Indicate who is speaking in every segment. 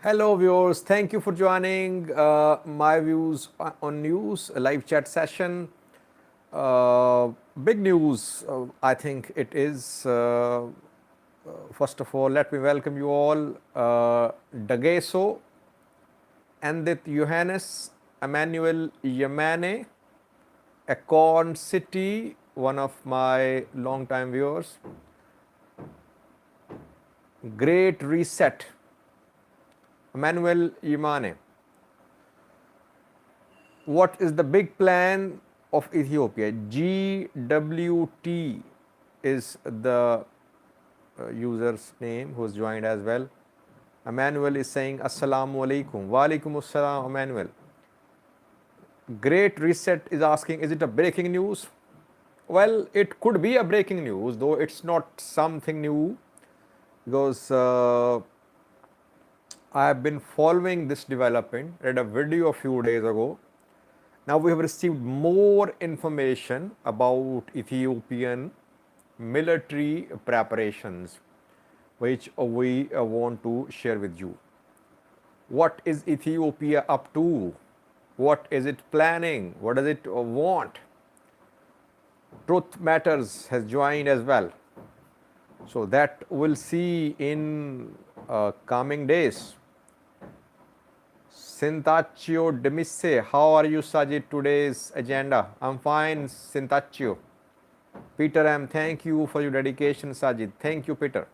Speaker 1: Hello viewers, thank you for joining my views on news, a live chat session. Big news, I think it is. First of all, let me welcome you all. Dageso, Andit Johannes, Emmanuel Yamane, Acorn City, one of my long-time viewers. Great Reset, Emmanuel Yamane. What is the big plan of Ethiopia? GWT is the user's name who has joined as well. Emmanuel is saying Assalamu alaikum. Wa alaikum assalam, Emmanuel. Great Reset is asking, is it a breaking news? Well, it could be a breaking news, though it's not something new, because I have been following this development. Read a video a few days ago. Now we have received more information about Ethiopian military preparations, which we want to share with you. What is Ethiopia up to? What is it planning? What does it want? Truth Matters has joined as well. So that we'll see in coming days. Sintaccio Demise, how are you, Sajid? Today's agenda. I'm fine, Sintaccio. Peter M, thank you for your dedication, Sajid. Thank you, Peter.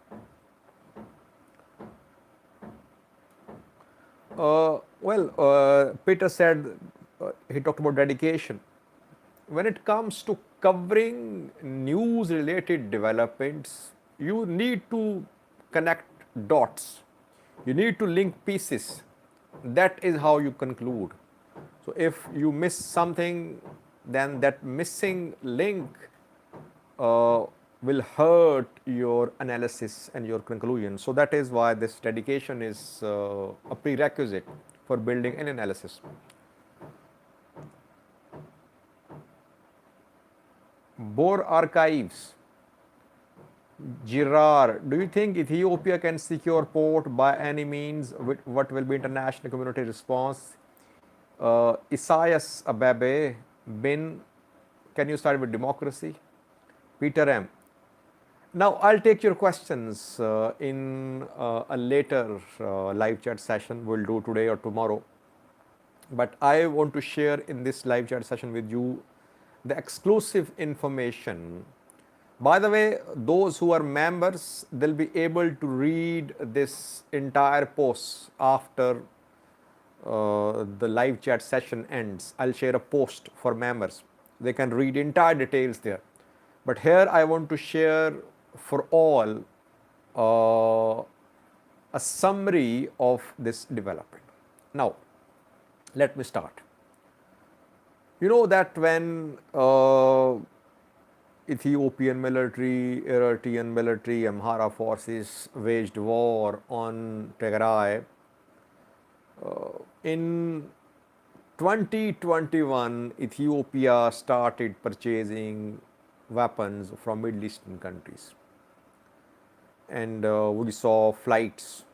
Speaker 1: Peter said he talked about dedication. When it comes to covering news-related developments, you need to connect dots. You need to link pieces. That is how you conclude. So if you miss something, then that missing link will hurt your analysis and your conclusion. So that is why this dedication is a prerequisite for building an analysis. Bor Archives, Girard, do you think Ethiopia can secure port by any means? What will be international community response? Isaias Ababe, Bin, can you start with democracy? Peter M. Now I'll take your questions in a later live chat session we'll do today or tomorrow. But I want to share in this live chat session with you the exclusive information. By the way, those who are members, they'll be able to read this entire post after the live chat session ends. I'll share a post for members. They can read entire details there. But here I want to share for all a summary of this development. Now, let me start. You know that when Ethiopian military, Eritrean military, Amhara forces waged war on Tigray, In 2021, Ethiopia started purchasing weapons from Middle Eastern countries, and we saw flights.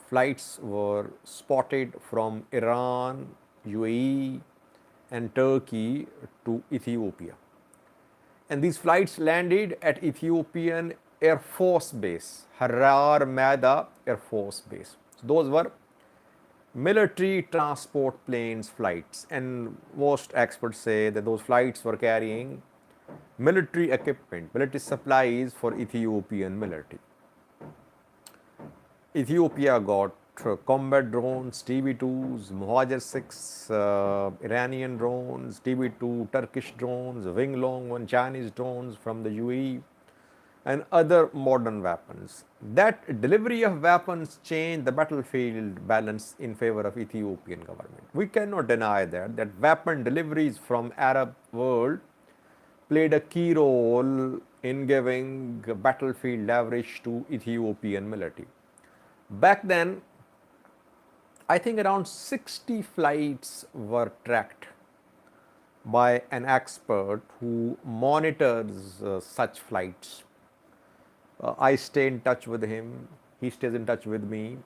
Speaker 1: Flights were spotted from Iran, UAE, and Turkey to Ethiopia. And these flights landed at Ethiopian Air Force Base, Harar Mada Air Force Base. So those were military transport planes flights, and most experts say that those flights were carrying military equipment, military supplies for Ethiopian military. Ethiopia got combat drones, TB2s, Muhajir 6, Iranian drones, TB2 Turkish drones, Wing Long 1 Chinese drones from the UAE, and other modern weapons. That delivery of weapons changed the battlefield balance in favor of Ethiopian government. We cannot deny that weapon deliveries from Arab world played a key role in giving battlefield leverage to Ethiopian military. Back then, I think around 60 flights were tracked by an expert who monitors such flights. I stay in touch with him, he stays in touch with me.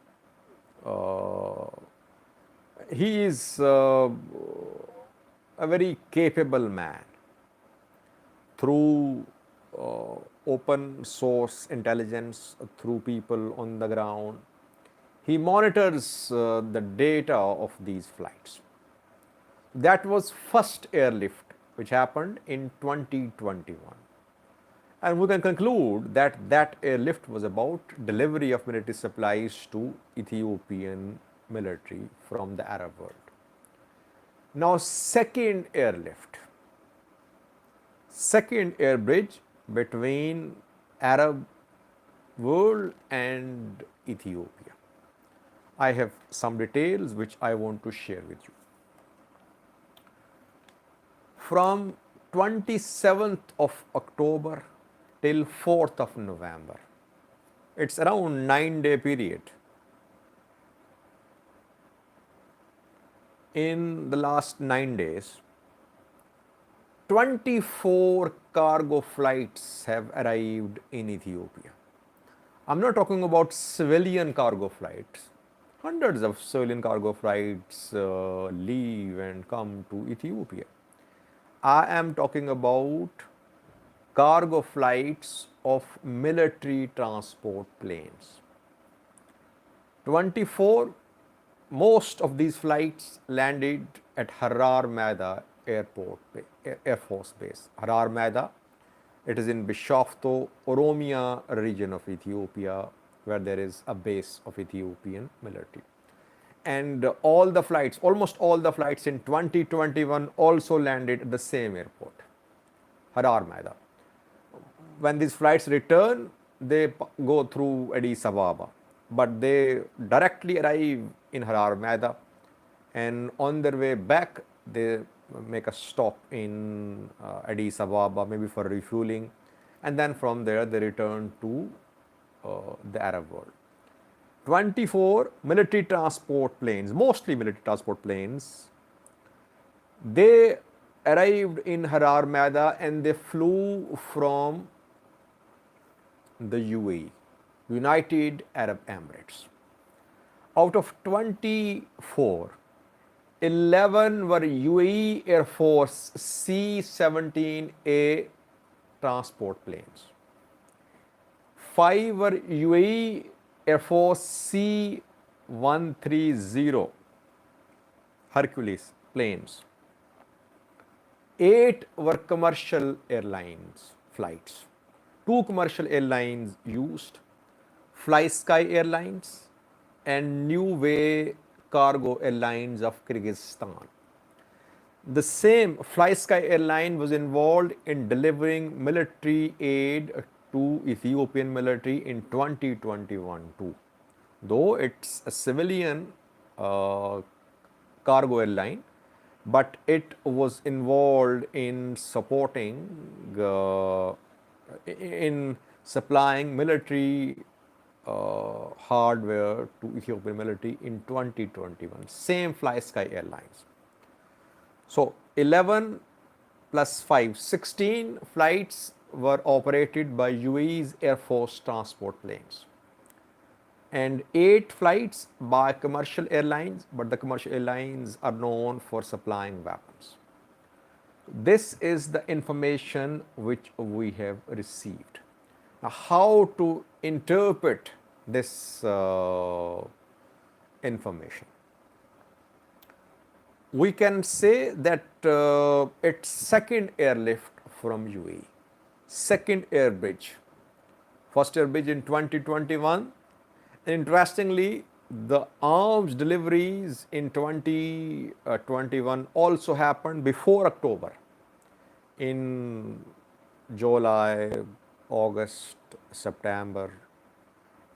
Speaker 1: He is a very capable man. Through open source intelligence, through people on the ground, he monitors the data of these flights. That was first airlift which happened in 2021. And we can conclude that that airlift was about delivery of military supplies to Ethiopian military from the Arab world. Now, second airlift, second air bridge between Arab world and Ethiopia. I have some details which I want to share with you. From 27th of October till 4th of November, it's around 9-day period. In the last 9 days, 24 cargo flights have arrived in Ethiopia. I'm not talking about civilian cargo flights. Hundreds of civilian cargo flights leave and come to Ethiopia. I am talking about cargo flights of military transport planes. 24, most of these flights landed at Harar Mada Airport, Air Force Base. Harar Mada, it is in Bishoftu, Oromia region of Ethiopia, where there is a base of Ethiopian military. And all the flights, almost all the flights in 2021 also landed at the same airport, Harar Mada. When these flights return, they go through Addis Ababa, but they directly arrive in Harar Mada, and on their way back, they make a stop in Addis Ababa, maybe for refueling, and then from there they return to the Arab world. 24 military transport planes, mostly military transport planes, they arrived in Harar Mada and they flew from the UAE, United Arab Emirates. Out of 24, 11 were UAE Air Force C-17A transport planes. 5 were UAE Air Force C-130 Hercules planes. 8 were commercial airlines flights. 2 commercial airlines used, Fly Sky Airlines and New Way Cargo Airlines of Kyrgyzstan. The same Fly Sky Airline was involved in delivering military aid to Ethiopian military in 2021 too. Though it's a civilian cargo airline, but it was involved in supporting, in supplying military hardware to Ethiopian military in 2021. Same Fly Sky Airlines. So 11 plus 5, 16 flights were operated by UAE's Air Force transport planes, and 8 flights by commercial airlines, but the commercial airlines are known for supplying weapons. This is the information which we have received. Now, how to interpret this information? We can say that it's second airlift from UAE, second air bridge. First air bridge in 2021. Interestingly, the arms deliveries in 2021 also happened before October, in July, August, September.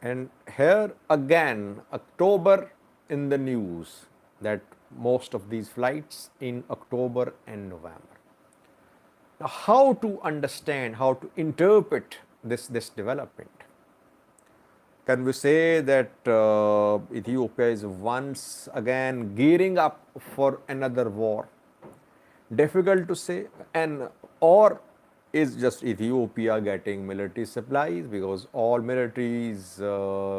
Speaker 1: And here again, October in the news, that most of these flights in October and November. Now, how to understand, how to interpret this development? Can we say that Ethiopia is once again gearing up for another war? Difficult to say. And or is just Ethiopia getting military supplies, because all militaries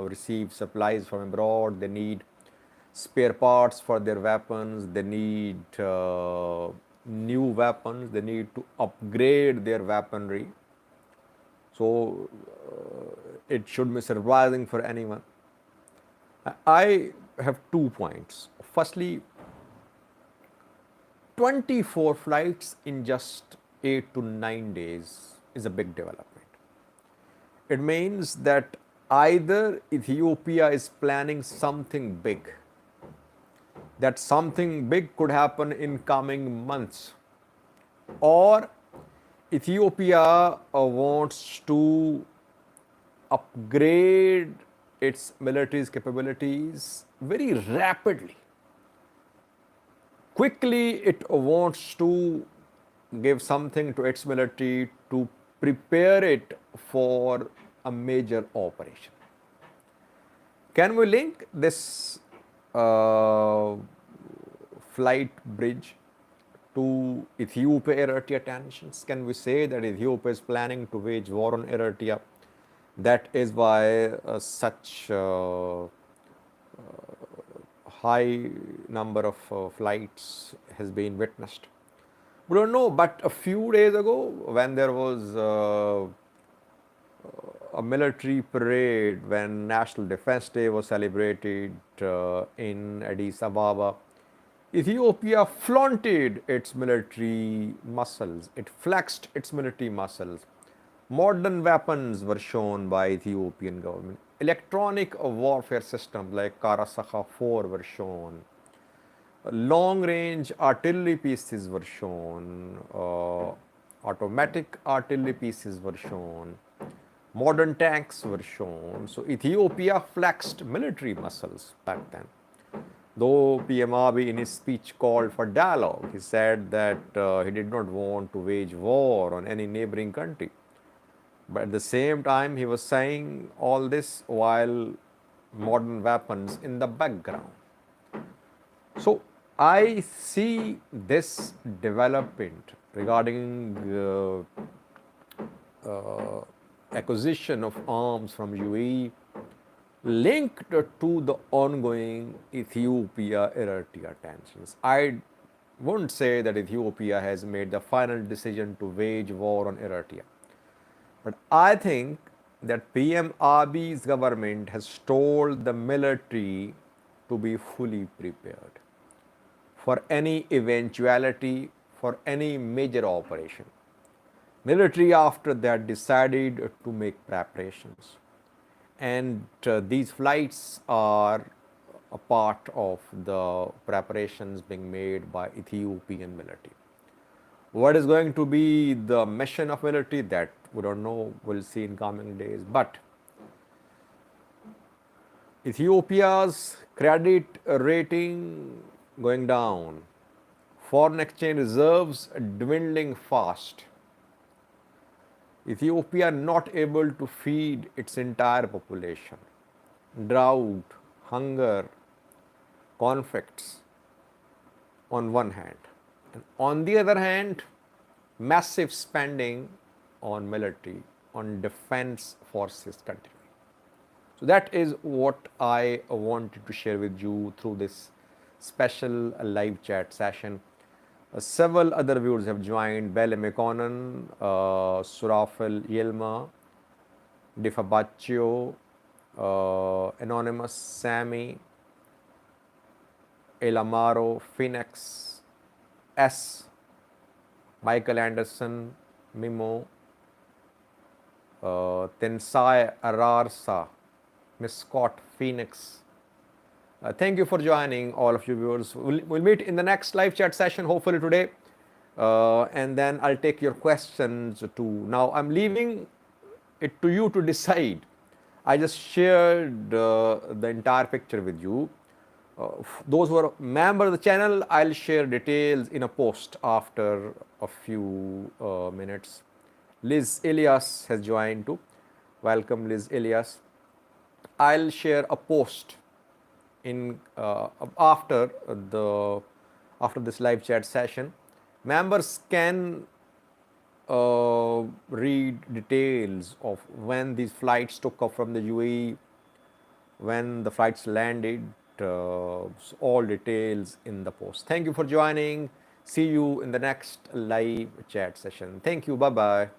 Speaker 1: receive supplies from abroad. They need spare parts for their weapons, they need new weapons, they need to upgrade their weaponry. So it should be surprising for anyone. I have 2 points. Firstly, 24 flights in just 8 to 9 days is a big development. It means that either Ethiopia is planning something big, that something big could happen in coming months, or Ethiopia wants to upgrade its military's capabilities very rapidly. Quickly, it wants to give something to its military to prepare it for a major operation. Can we link this flight bridge to Ethiopia-Eritrea tensions? Can we say that Ethiopia is planning to wage war on Eritrea? That is why such high number of flights has been witnessed. We don't know, but a few days ago, when there was a military parade, when National Defense Day was celebrated in Addis Ababa, Ethiopia flaunted its military muscles, it flexed its military muscles. Modern weapons were shown by Ethiopian government. Electronic warfare systems like Karasakha 4 were shown. Long-range artillery pieces were shown. Automatic artillery pieces were shown. Modern tanks were shown. So Ethiopia flexed military muscles back then. Though PM Abiy in his speech called for dialogue, he said that he did not want to wage war on any neighboring country. But at the same time, he was saying all this while modern weapons in the background. So I see this development regarding acquisition of arms from UAE linked to the ongoing Ethiopia-Eritrea tensions. I wouldn't say that Ethiopia has made the final decision to wage war on Eritrea. But I think that PM Abiy's government has told the military to be fully prepared for any eventuality, for any major operation. Military after that decided to make preparations. And these flights are a part of the preparations being made by Ethiopian military. What is going to be the mission of military, that we don't know, we'll see in coming days. But Ethiopia's credit rating going down, foreign exchange reserves dwindling fast, Ethiopia not able to feed its entire population. drought, hunger, conflicts on one hand, and on the other hand, massive spending on military, on defense forces continuing. So that is what I wanted to share with you through this special live chat session. Several other viewers have joined: Belle McConnell, Surafel Yelma, Di Fabaccio, Anonymous Sammy, Elamaro, Phoenix, S, Michael Anderson, Mimo, Tensai Ararsa, Miss Scott, Phoenix. Thank you for joining, all of you viewers. We'll meet in the next live chat session, hopefully today. And then I'll take your questions too. Now, I'm leaving it to you to decide. I just shared the entire picture with you. Those who are members of the channel, I'll share details in a post after a few minutes. Liz Elias has joined too. Welcome, Liz Elias. I'll share a post in after this live chat session. Members can read details of when these flights took off from the UAE, when the flights landed, all details in the post. Thank you for joining. See you in the next live chat session. Thank you. Bye bye.